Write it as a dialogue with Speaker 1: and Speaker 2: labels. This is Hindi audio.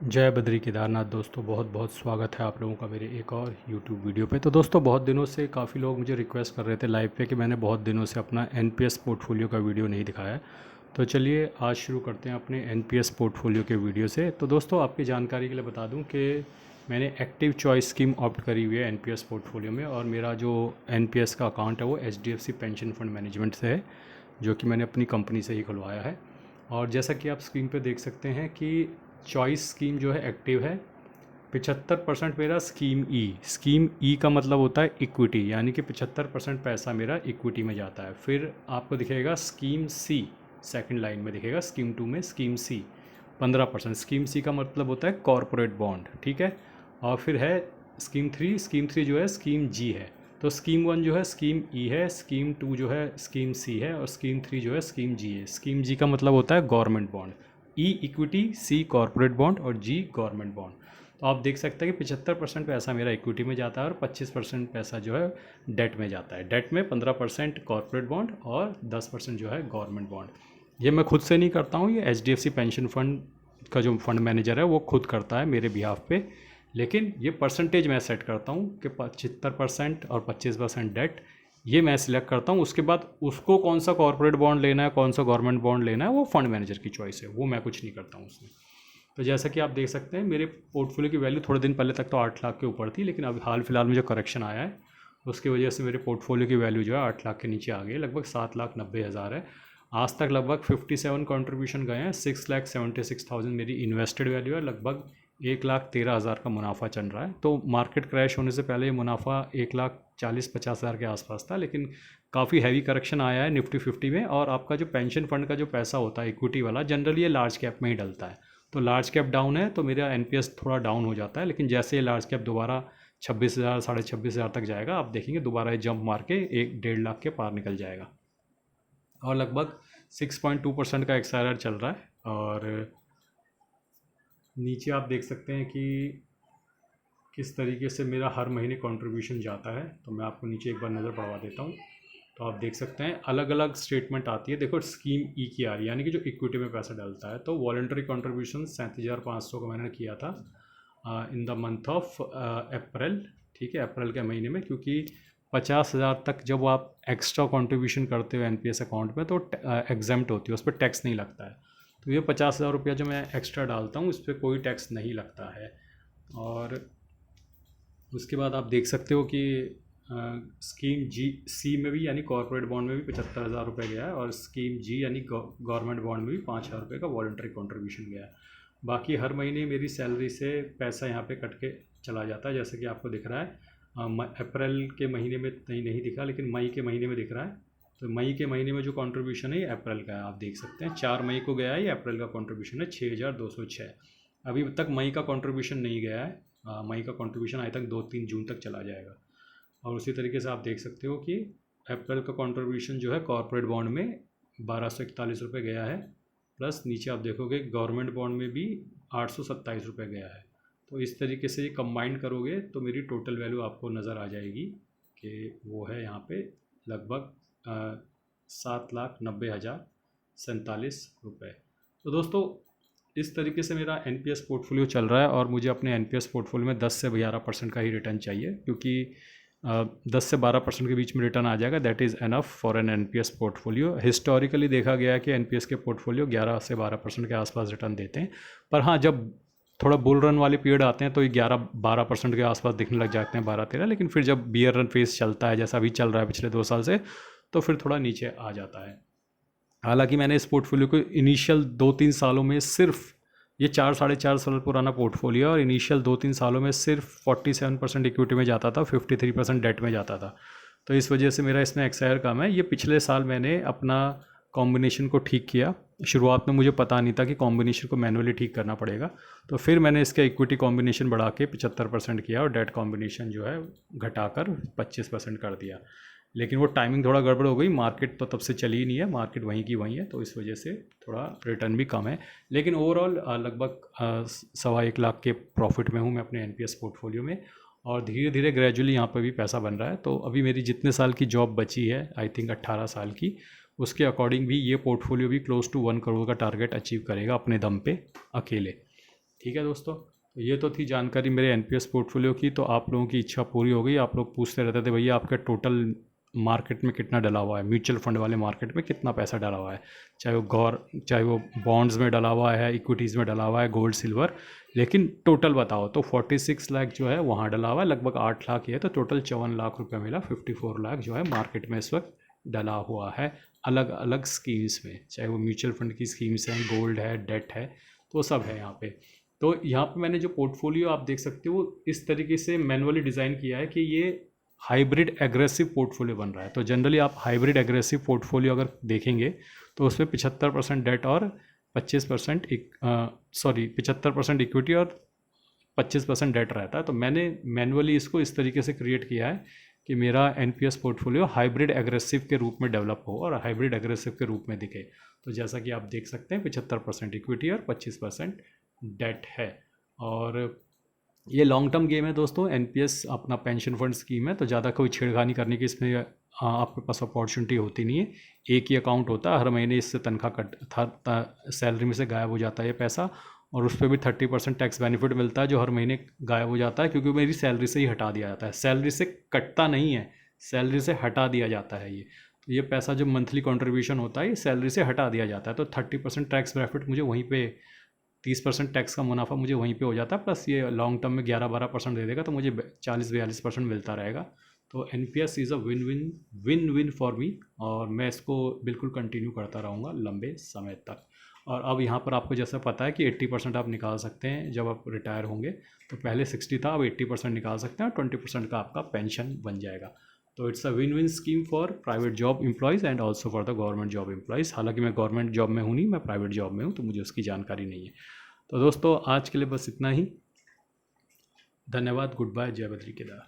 Speaker 1: जय बद्री केदारनाथ। दोस्तों बहुत बहुत स्वागत है आप लोगों का मेरे एक और YouTube वीडियो पे। तो दोस्तों बहुत दिनों से काफ़ी लोग मुझे रिक्वेस्ट कर रहे थे लाइव पे कि मैंने बहुत दिनों से अपना NPS पोर्टफोलियो का वीडियो नहीं दिखाया है। तो चलिए आज शुरू करते हैं अपने NPS पोर्टफोलियो के वीडियो से। तो दोस्तों आपकी जानकारी के लिए बता दूं कि मैंने एक्टिव चॉइस स्कीम ऑप्ट करी हुई है NPS पोर्टफोलियो में, और मेरा जो NPS का अकाउंट है वो HDFC पेंशन फंड मैनेजमेंट से है, जो कि मैंने अपनी कंपनी से ही खुलवाया है। और जैसा कि आप स्क्रीन पे देख सकते हैं कि चॉइस स्कीम जो है एक्टिव है। 75% मेरा स्कीम ई का मतलब होता है इक्विटी, यानी कि 75% पैसा मेरा इक्विटी में जाता है। फिर आपको दिखेगा स्कीम सी, सेकंड लाइन में दिखेगा स्कीम 2 में स्कीम सी 15%। स्कीम सी का मतलब होता है कॉरपोरेट बॉन्ड, ठीक है। और फिर है स्कीम 3 जो है स्कीम जी है। तो स्कीम 1 जो है स्कीम ई है, स्कीम 2 जो है स्कीम सी है, और स्कीम 3 जो है स्कीम जी है। स्कीम जी का मतलब होता है गवर्नमेंट बॉन्ड। ई इक्विटी, सी कॉरपोरेट बॉन्ड और जी गवर्नमेंट बॉन्ड। तो आप देख सकते हैं कि 75% पैसा मेरा इक्विटी में जाता है और 25% पैसा जो है डेट में जाता है। डेट में 15% कॉरपोरेट बॉन्ड और 10% जो है गवर्नमेंट बॉन्ड। ये मैं खुद से नहीं करता हूँ, ये HDFC पेंशन फंड का जो फंड मैनेजर है वो खुद करता है मेरे बिहाफ पे। लेकिन ये परसेंटेज मैं सेट करता हूँ कि 75% और 25% डेट, ये मैं सिलेक्ट करता हूँ। उसके बाद उसको कौन सा कॉर्पोरेट बॉन्ड लेना है, कौन सा गवर्नमेंट बॉन्ड लेना है, वो फंड मैनेजर की चॉइस है, वो मैं कुछ नहीं करता हूँ उसमें। तो जैसा कि आप देख सकते हैं मेरे पोर्टफोलियो की वैल्यू थोड़े दिन पहले तक तो 8 लाख के ऊपर थी, लेकिन अभी हाल फिलहाल में जो करेक्शन आया है उसकी वजह से मेरे पोर्टफोलियो की वैल्यू जो है 8 लाख के नीचे आ गई है, लगभग 7,90,000 है। आज तक लगभग 57 कंट्रीब्यूशन गए हैं। 6,76,000 मेरी इन्वेस्टेड वैल्यू है। लगभग 1,13,000 का मुनाफा चल रहा है। तो मार्केट क्रैश होने से पहले ये मुनाफा 1,40,50,000 के आसपास था, लेकिन काफ़ी हैवी करेक्शन आया है निफ्टी 50 में। और आपका जो पेंशन फंड का जो पैसा होता है इक्विटी वाला, जनरली ये लार्ज कैप में ही डलता है। तो लार्ज कैप डाउन है तो मेरा NPS थोड़ा डाउन हो जाता है, लेकिन जैसे ये लार्ज कैप दोबारा 26,000 26,500 तक जाएगा, आप देखेंगे दोबारा ये जंप मार के 1-1.5 लाख के पार निकल जाएगा। और लगभग 6.2% का XRR चल रहा है। और नीचे आप देख सकते हैं कि किस तरीके से मेरा हर महीने कंट्रीब्यूशन जाता है। तो मैं आपको नीचे एक बार नज़र पड़वा देता हूँ। तो आप देख सकते हैं अलग अलग स्टेटमेंट आती है। देखो स्कीम ई की आ रही है, यानी कि जो इक्विटी में पैसा डलता है। तो वॉलंटरी कंट्रीब्यूशन 37,500 का मैंने किया था in the month of April, ठीक है, अप्रैल के महीने में। क्योंकि 50,000 तक जब आप एक्स्ट्रा कंट्रीब्यूशन करते हो NPS अकाउंट में तो एग्जेम्प्ट होती है, उस पर टैक्स नहीं लगता है। तो ये 50,000 रुपया जो मैं एक्स्ट्रा डालता हूँ उस पर कोई टैक्स नहीं लगता है। और उसके बाद आप देख सकते हो कि स्कीम जी सी में भी, यानी कॉर्पोरेट बॉन्ड में भी 75,000 रुपये गया है, और स्कीम जी यानी गवर्नमेंट बॉन्ड में भी 5,000 रुपये का वॉलंटरी कंट्रीब्यूशन गया है। बाकी हर महीने मेरी सैलरी से पैसा यहाँ पे कट के चला जाता है, जैसे कि आपको दिख रहा है। अप्रैल के महीने में नहीं दिखा, लेकिन मई के महीने में दिख रहा है। तो मई के महीने में जो कंट्रीब्यूशन है ये अप्रैल का है, आप देख सकते हैं 4 मई को गया है। ये अप्रैल का कंट्रीब्यूशन है 6,206। अभी तक मई का कंट्रीब्यूशन नहीं गया है। मई का कंट्रीब्यूशन आज तक 2-3 जून तक चला जाएगा। और उसी तरीके से आप देख सकते हो कि अप्रैल का कंट्रीब्यूशन जो है कॉर्पोरेट बॉन्ड में 1,241 रुपये गया है। प्लस नीचे आप देखोगे गवर्नमेंट बॉन्ड में भी 827 रुपये गया है। तो इस तरीके से ये कंबाइन करोगे तो मेरी टोटल वैल्यू आपको नज़र आ जाएगी कि वो है यहाँ पे लगभग 7,90,047 रुपये। तो दोस्तों इस तरीके से मेरा NPS पोर्टफोलियो चल रहा है। और मुझे अपने NPS पोर्टफोलियो में 10 से 11% का ही रिटर्न चाहिए, क्योंकि 10 से 12% के बीच में रिटर्न आ जाएगा, that is enough for an NPS portfolio. Historically देखा गया है कि NPS के पोर्टफोलियो 11 से 12% के आसपास रिटर्न देते हैं। पर हाँ, जब थोड़ा बुल रन वाले पीरियड आते हैं तो ये 11-12% के आसपास दिखने लग जाते हैं, 12-13। लेकिन फिर जब बियर रन फेज चलता है, जैसा अभी चल रहा है पिछले 2 साल से, तो फिर थोड़ा नीचे आ जाता है। हालांकि मैंने इस पोर्टफोलियो को इनिशियल 2-3 सालों में सिर्फ, ये 4-4.5 साल पुराना पोर्टफोलियो, और इनिशियल 2-3 सालों में सिर्फ 47% इक्विटी में जाता था, 53% डेट में जाता था। तो इस वजह से मेरा इसमें XR कम है। ये पिछले साल मैंने अपना कॉम्बिनेशन को ठीक किया। शुरुआत में मुझे पता नहीं था कि कॉम्बिनेशन को मैनुअली ठीक करना पड़ेगा, तो फिर मैंने इसका इक्विटी कॉम्बिनेशन बढ़ा के 75% किया और डेट कॉम्बिनेशन जो है घटाकर 25% कर दिया। लेकिन वो टाइमिंग थोड़ा गड़बड़ हो गई, मार्केट तो तब से चली ही नहीं है, मार्केट वहीं की वहीं है, तो इस वजह से थोड़ा रिटर्न भी कम है। लेकिन ओवरऑल लगभग 1.25 लाख के प्रॉफिट में हूँ मैं अपने NPS पोर्टफोलियो में। और धीरे धीरे ग्रेजुअली यहाँ पर भी पैसा बन रहा है। तो अभी मेरी जितने साल की जॉब बची है, आई थिंक 18 साल की, उसके अकॉर्डिंग भी ये पोर्टफोलियो भी क्लोज टू 1 करोड़ का टारगेट अचीव करेगा अपने दम पे अकेले, ठीक है दोस्तों, तो ये तो थी जानकारी मेरे एनपीएस पोर्टफोलियो की। तो आप लोगों की इच्छा पूरी हो गई। आप लोग पूछते रहते थे भैया आपका टोटल मार्केट में कितना डला हुआ है, म्यूचुअल फंड वाले मार्केट में कितना पैसा डला हुआ है, चाहे वो बॉन्ड्स में डला हुआ है, इक्विटीज़ में डला हुआ है, गोल्ड सिल्वर, लेकिन टोटल बताओ। तो 46 लाख जो है वहाँ डला हुआ है, लगभग 8 लाख ही है, तो टोटल 54 लाख रुपये मिला। 54 लाख जो है मार्केट में इस वक्त डला हुआ है अलग अलग स्कीम्स में, चाहे वो म्यूचुअल फंड की स्कीम्स हैं, गोल्ड है, डेट है, तो सब है यहाँ पे। तो यहाँ पे मैंने जो पोर्टफोलियो आप देख सकते हो इस तरीके से मैनुअली डिज़ाइन किया है कि ये हाइब्रिड एग्रेसिव पोर्टफोलियो बन रहा है। तो जनरली आप हाइब्रिड एग्रेसिव पोर्टफोलियो अगर देखेंगे तो उसमें 75% डेट और 25% 75% इक्विटी और 25% डेट रहता है। तो मैंने मैनुअली इसको इस तरीके से क्रिएट किया है कि मेरा एनपीएस पोर्टफोलियो हाइब्रिड एग्रेसिव के रूप में डेवलप हो और हाइब्रिड एग्रेसिव के रूप में दिखे। तो जैसा कि आप देख सकते हैं 75% इक्विटी और 25% डेट है। और ये लॉन्ग टर्म गेम है दोस्तों। एनपीएस अपना पेंशन फंड स्कीम है, तो ज़्यादा कोई छेड़खानी करने की इसमें आपके पास अपॉर्चुनिटी होती नहीं है। एक ही अकाउंट होता है, हर महीने इससे तनख्वाह कट सैलरी में से गायब हो जाता है ये पैसा, और उस पर भी 30% टैक्स बेनिफिट मिलता है जो हर महीने गायब हो जाता है, क्योंकि मेरी सैलरी से ही हटा दिया जाता है। सैलरी से कटता नहीं है, सैलरी से हटा दिया जाता है ये। तो ये पैसा जो मंथली कॉन्ट्रीब्यूशन होता है ये सैलरी से हटा दिया जाता है। तो 30% टैक्स बेनिफिट मुझे वहीं पे, 30% टैक्स का मुनाफा मुझे वहीं पे हो जाता है, प्लस ये लॉन्ग टर्म में 11-12% दे देगा, तो मुझे 40-42% मिलता रहेगा। तो NPS is a win win for me, और मैं इसको बिल्कुल कंटिन्यू करता रहूँगा लंबे समय तक। और अब यहाँ पर आपको जैसा पता है कि 80% आप निकाल सकते हैं जब आप रिटायर होंगे। तो पहले 60 था, अब 80% निकाल सकते हैं और 20% का आपका पेंशन बन जाएगा। तो it's a win win scheme for private job employees and also for the government job employees. हालांकि मैं गवर्नमेंट जॉब में हूँ नहीं, मैं प्राइवेट जॉब में हूँ, तो मुझे उसकी जानकारी नहीं है। तो दोस्तों आज के लिए बस इतना ही। धन्यवाद, गुड बाय, जय बद्री केदार।